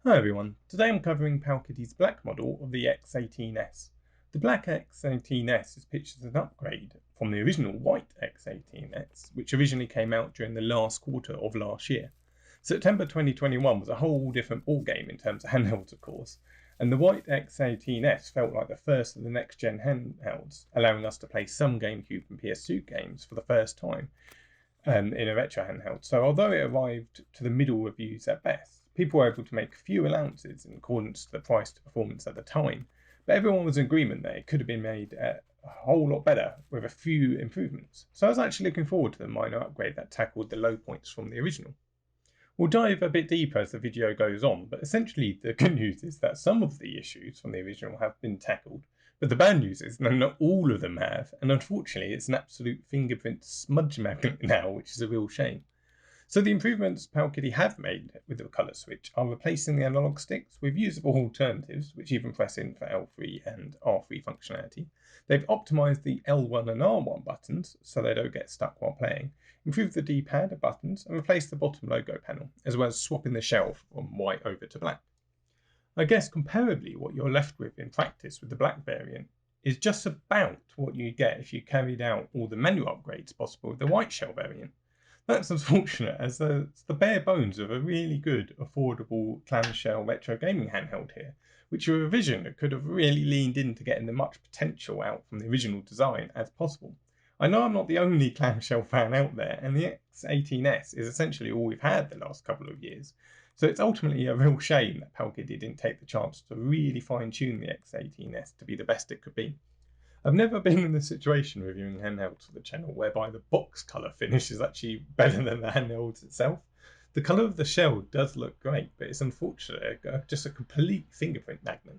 Hi everyone, today I'm covering Powkiddy's black model of the X18s. The black X18s is pitched as an upgrade from the original white X18s, which originally came out during the last quarter of last year. September 2021 was a whole different ballgame in terms of handhelds, of course, and the white X18s felt like the first of the next-gen handhelds, allowing us to play some Gamecube and PS2 games for the first time in a retro handheld. So although it arrived to the middle reviews at best, people were able to make few allowances in accordance to the price to performance at the time, but everyone was in agreement that it could have been made a whole lot better with a few improvements. So I was actually looking forward to the minor upgrade that tackled the low points from the original. We'll dive a bit deeper as the video goes on, but essentially the good news is that some of the issues from the original have been tackled, but the bad news is that not all of them have, and unfortunately it's an absolute fingerprint smudge magnet now, which is a real shame. So the improvements Powkiddy have made with the colour switch are replacing the analog sticks with usable alternatives, which even press in for L3 and R3 functionality. They've optimised the L1 and R1 buttons so they don't get stuck while playing, improved the D-pad buttons and replaced the bottom logo panel, as well as swapping the shell from white over to black. I guess comparably what you're left with in practice with the black variant is just about what you get if you carried out all the manual upgrades possible with the white shell variant. That's unfortunate, as it's the bare bones of a really good, affordable clamshell retro gaming handheld here, which a revision could have really leaned into getting the much potential out from the original design as possible. I know I'm not the only clamshell fan out there, and the X18s is essentially all we've had the last couple of years, so it's ultimately a real shame that Powkiddy didn't take the chance to really fine-tune the X18s to be the best it could be. I've never been in this situation reviewing handhelds for the channel whereby the box colour finish is actually better than the handhelds itself. The colour of the shell does look great, but it's unfortunately just a complete fingerprint magnet,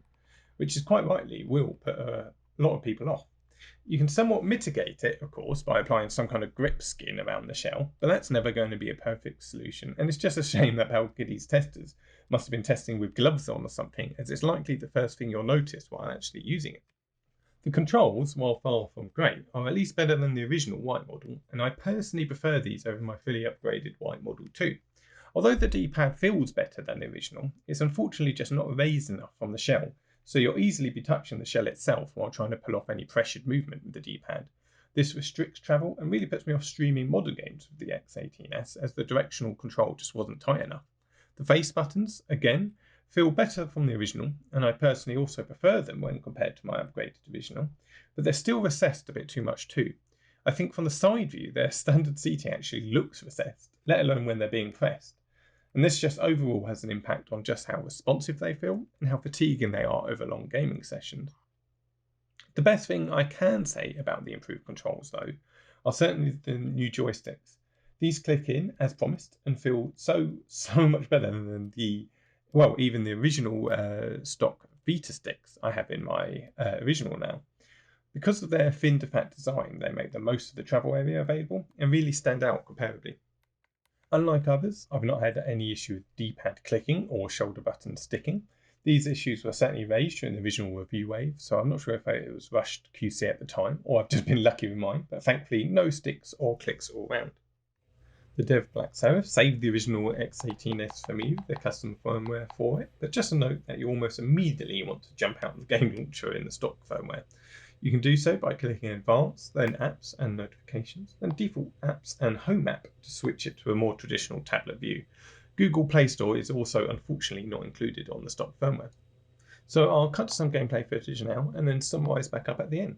which is quite rightly will put a lot of people off. You can somewhat mitigate it, of course, by applying some kind of grip skin around the shell, but that's never going to be a perfect solution, and it's just a shame that Powkiddy's testers must have been testing with gloves on or something, as it's likely the first thing you'll notice while actually using it. The controls, while far from great, are at least better than the original white model, and I personally prefer these over my fully upgraded white model too. Although the D-pad feels better than the original, it's unfortunately just not raised enough from the shell, so you'll easily be touching the shell itself while trying to pull off any pressured movement with the D-pad. This restricts travel and really puts me off streaming modern games with the X18s, as the directional control just wasn't tight enough. The face buttons, again, feel better from the original, and I personally also prefer them when compared to my upgraded original, but they're still recessed a bit too much too. I think from the side view their standard seating actually looks recessed, let alone when they're being pressed, and this just overall has an impact on just how responsive they feel and how fatiguing they are over long gaming sessions. The best thing I can say about the improved controls though are certainly the new joysticks. These click in as promised and feel so much better than even the original stock Vita sticks I have in my original now. Because of their thin to fat design, they make the most of the travel area available and really stand out comparably. Unlike others, I've not had any issue with D-pad clicking or shoulder button sticking. These issues were certainly raised during the original review wave, so I'm not sure if it was rushed QC at the time or I've just been lucky with mine, but thankfully no sticks or clicks all round. The Dev Black Serif saved the original X18s for me with the custom firmware for it, but just a note that you almost immediately want to jump out of the game launcher in the stock firmware. You can do so by clicking Advanced, then Apps and Notifications, then Default Apps and Home App to switch it to a more traditional tablet view. Google Play Store is also unfortunately not included on the stock firmware. So I'll cut to some gameplay footage now and then summarise back up at the end.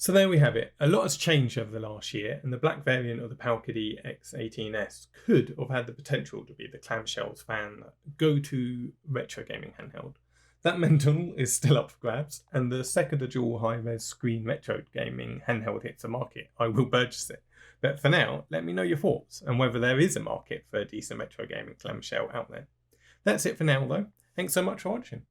So there we have it. A lot has changed over the last year, and the black variant of the Powkiddy X18s could have had the potential to be the clamshells fan go-to retro gaming handheld. That mental is still up for grabs, and the second a dual high-res screen retro gaming handheld hits the market, I will purchase it. But for now, let me know your thoughts and whether there is a market for a decent retro gaming clamshell out there. That's it for now though. Thanks so much for watching.